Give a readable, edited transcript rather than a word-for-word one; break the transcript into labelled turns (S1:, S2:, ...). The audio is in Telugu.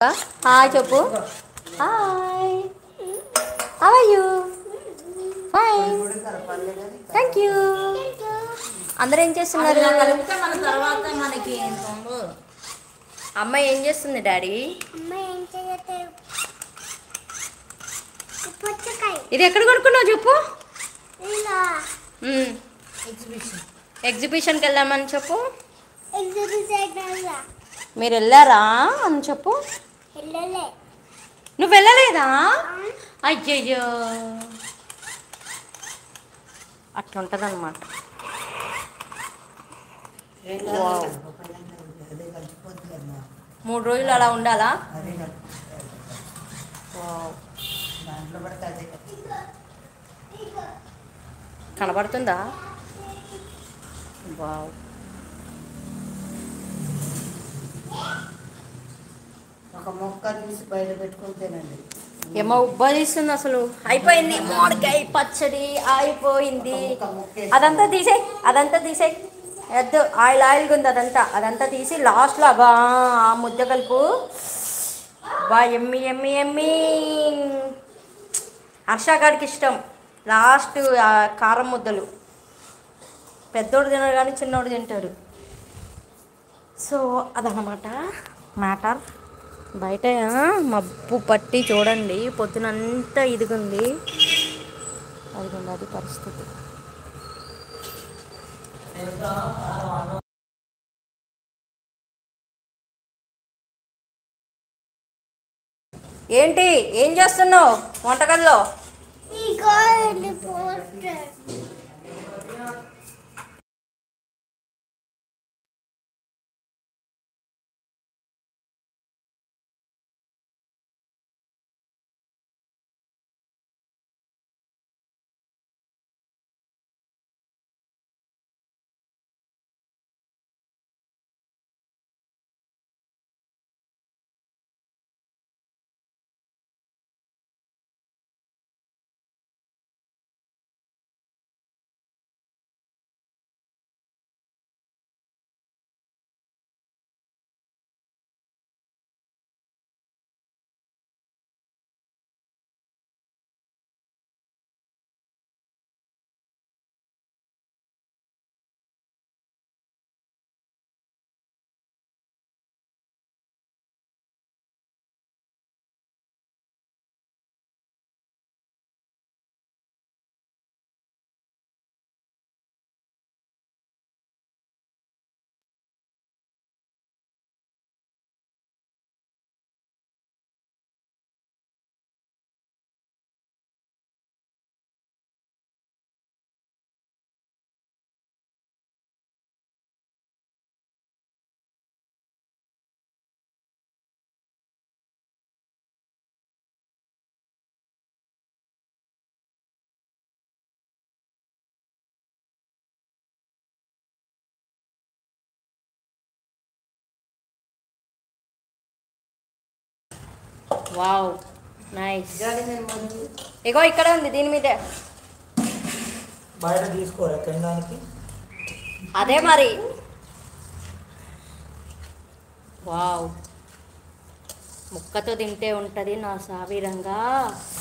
S1: హాయ్ చెప్పు. Hi, how are you? Fine, thank you. అందరూ ఏం చేస్తున్నారు? అమ్మ ఏం చేస్తుంది డాడీ? ఇది ఎక్కడ కొనుక్కున్నావు చెప్పు. ఎగ్జిబిషన్కి వెళ్దామని చెప్పు. మీరు వెళ్ళారా అని చెప్పు. నువ్వు వెళ్ళలేదా? అయ్యయ్యో, అట్లుంటుంది అన్నమాట. 3 రోజులు అలా ఉండాలా? కనబడుతుందా? వావ్,
S2: ఒక మొక్క తీసి బయట పెట్టుకుంటేనండి
S1: ఏమో ఉబ్బ తీస్తుంది అసలు. అయిపోయింది మామిడికాయ పచ్చడి, అయిపోయింది. అదంతా తీసేయి, అదంతా తీసేయి. వద్దు, ఆయిల్ ఆయిల్గా ఉంది అదంతా. అదంతా తీసి లాస్ట్లో బా ఆ ముద్ద కలుపు. బా ఎమ్మి ఎమ్మి ఎమ్మి. హర్షగాడికి ఇష్టం లాస్ట్ కారం ముద్దలు. పెద్దోడు తినడు కానీ చిన్నోడు తింటాడు. సో అదనమాట మ్యాటర్. బయట మబ్బు పట్టి చూడండి, పొద్దునంతా ఇదిగుంది. అది పరిస్థితి. ఏంటి, ఏం చేస్తున్నావు వంటగదిలో? Wow, nice. ఇగో ఇక్కడ ఉంది, దీని మీదే.
S3: బయట తీసుకోరా తినడానికి?
S1: అదే మరి. వావ్, ముక్కతో తింటే ఉంటుంది నా సావిరంగా.